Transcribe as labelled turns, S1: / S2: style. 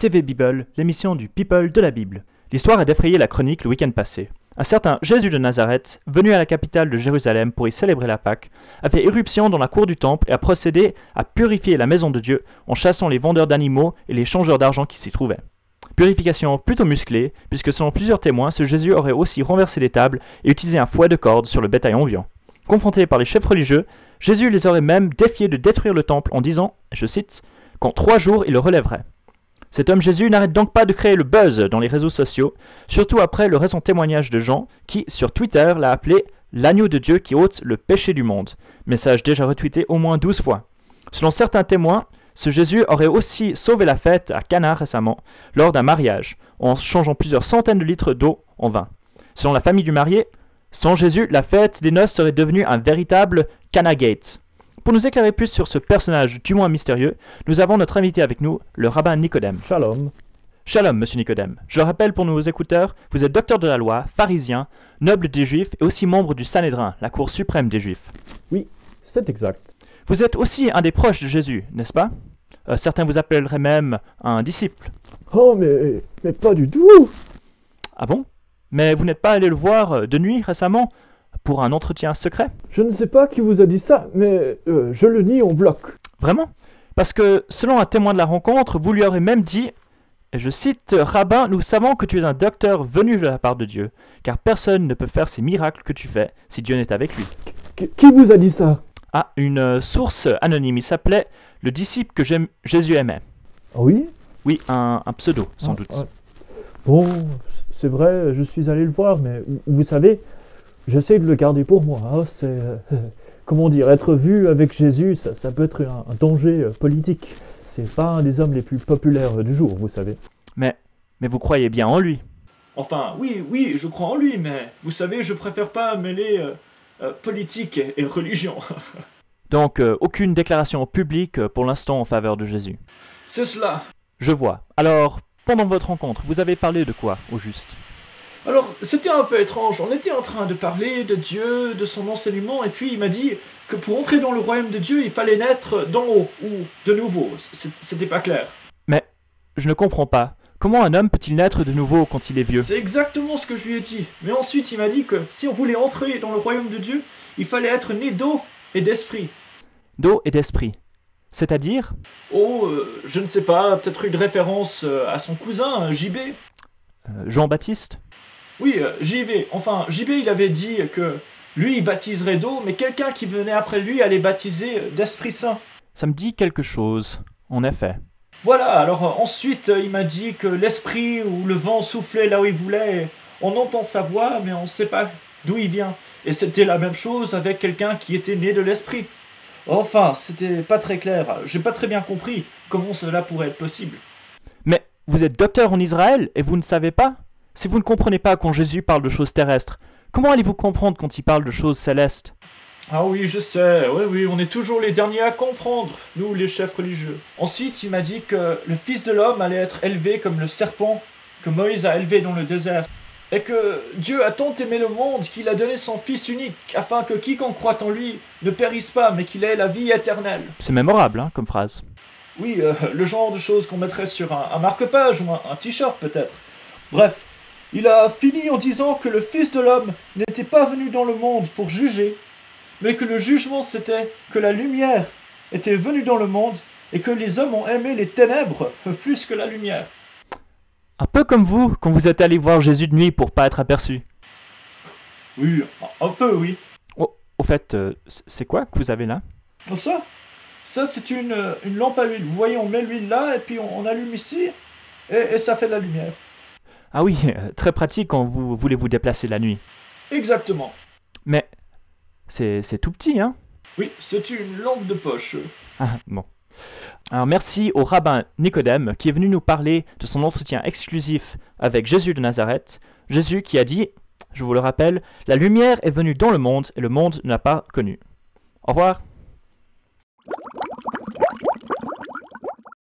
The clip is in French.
S1: TV Bible, l'émission du People de la Bible. L'histoire a défrayé la chronique le week-end passé. Un certain Jésus de Nazareth, venu à la capitale de Jérusalem pour y célébrer la Pâque, a fait irruption dans la cour du temple et a procédé à purifier la maison de Dieu en chassant les vendeurs d'animaux et les changeurs d'argent qui s'y trouvaient. Purification plutôt musclée, puisque selon plusieurs témoins, ce Jésus aurait aussi renversé les tables et utilisé un fouet de corde sur le bétail ambiant. Confronté par les chefs religieux, Jésus les aurait même défiés de détruire le temple en disant, je cite, « qu'en 3 jours il le relèverait ». Cet homme Jésus n'arrête donc pas de créer le buzz dans les réseaux sociaux, surtout après le récent témoignage de Jean qui, sur Twitter, l'a appelé « l'agneau de Dieu qui ôte le péché du monde », message déjà retweeté au moins 12 fois. Selon certains témoins, ce Jésus aurait aussi sauvé la fête à Cana récemment, lors d'un mariage, en changeant plusieurs centaines de litres d'eau en vin. Selon la famille du marié, sans Jésus, la fête des noces serait devenue un véritable Canagate. Pour nous éclairer plus sur ce personnage du moins mystérieux, nous avons notre invité avec nous, le rabbin Nicodème.
S2: Shalom.
S1: Shalom, monsieur Nicodème. Je le rappelle pour nos écouteurs, vous êtes docteur de la loi, pharisien, noble des Juifs et aussi membre du Sanhédrin, la cour suprême des Juifs.
S2: Oui, c'est exact.
S1: Vous êtes aussi un des proches de Jésus, n'est-ce pas? Certains vous appelleraient même un disciple.
S2: Oh, mais pas du tout.
S1: Ah bon? Mais vous n'êtes pas allé le voir de nuit récemment pour un entretien secret?
S2: Je ne sais pas qui vous a dit ça, mais je le nie en bloc.
S1: Vraiment? Parce que, selon un témoin de la rencontre, vous lui aurez même dit, et je cite, « Rabbin, nous savons que tu es un docteur venu de la part de Dieu, car personne ne peut faire ces miracles que tu fais si Dieu n'est avec lui. »
S2: Qui vous a dit ça?
S1: Ah, une source anonyme, il s'appelait « Le disciple que Jésus aimait
S2: Ah oui ».
S1: Oui, un pseudo, sans doute.
S2: Bon, c'est vrai, je suis allé le voir, mais vous savez, j'essaie de le garder pour moi. Hein, c'est, comment dire, être vu avec Jésus, ça peut être un danger politique. C'est pas un des hommes les plus populaires du jour, vous savez.
S1: Mais vous croyez bien en lui?
S3: Enfin, oui, je crois en lui, mais vous savez, je préfère pas mêler politique et religion.
S1: Donc, aucune déclaration publique pour l'instant en faveur de Jésus.
S3: C'est cela.
S1: Je vois. Alors, pendant votre rencontre, vous avez parlé de quoi, au juste?
S3: Alors, c'était un peu étrange. On était en train de parler de Dieu, de son enseignement, et puis il m'a dit que pour entrer dans le royaume de Dieu, il fallait naître d'en haut, ou de nouveau. C'était pas clair.
S1: Mais, je ne comprends pas. Comment un homme peut-il naître de nouveau quand il est vieux?
S3: C'est exactement ce que je lui ai dit. Mais ensuite, il m'a dit que si on voulait entrer dans le royaume de Dieu, il fallait être né d'eau et d'esprit.
S1: D'eau et d'esprit. C'est-à-dire?
S3: Oh, je ne sais pas, peut-être une référence à son cousin, JB.
S1: Jean-Baptiste?
S3: Oui, JB. Enfin, JB, il avait dit que lui, il baptiserait d'eau, mais quelqu'un qui venait après lui allait baptiser d'Esprit Saint.
S1: Ça me dit quelque chose, en effet.
S3: Voilà, alors ensuite, il m'a dit que l'esprit ou le vent soufflait là où il voulait. On entend sa voix, mais on ne sait pas d'où il vient. Et c'était la même chose avec quelqu'un qui était né de l'esprit. Enfin, c'était pas très clair. J'ai pas très bien compris comment cela pourrait être possible.
S1: Mais vous êtes docteur en Israël et vous ne savez pas? Si vous ne comprenez pas quand Jésus parle de choses terrestres, comment allez-vous comprendre quand il parle de choses célestes?
S3: Ah oui, je sais, oui, on est toujours les derniers à comprendre, nous les chefs religieux. Ensuite, il m'a dit que le Fils de l'homme allait être élevé comme le serpent que Moïse a élevé dans le désert. Et que Dieu a tant aimé le monde qu'il a donné son Fils unique, afin que quiconque croit en lui ne périsse pas, mais qu'il ait la vie éternelle.
S1: C'est mémorable, hein, comme phrase.
S3: Oui, le genre de choses qu'on mettrait sur un marque-page ou un t-shirt peut-être. Bref, il a fini en disant que le Fils de l'homme n'était pas venu dans le monde pour juger, mais que le jugement c'était que la lumière était venue dans le monde et que les hommes ont aimé les ténèbres plus que la lumière.
S1: Un peu comme vous, quand vous êtes allé voir Jésus de nuit pour pas être aperçu.
S3: Oui, un peu, oui.
S1: Oh, au fait, c'est quoi que vous avez là?
S3: Ça c'est une lampe à huile. Vous voyez, on met l'huile là et puis on allume ici et ça fait de la lumière.
S1: Ah oui, très pratique quand vous voulez vous déplacer la nuit.
S3: Exactement.
S1: Mais c'est tout petit, hein?
S3: Oui, c'est une lampe de poche.
S1: Ah, bon. Alors merci au rabbin Nicodème qui est venu nous parler de son entretien exclusif avec Jésus de Nazareth. Jésus qui a dit, je vous le rappelle, la lumière est venue dans le monde et le monde ne l'a pas connue. Au revoir.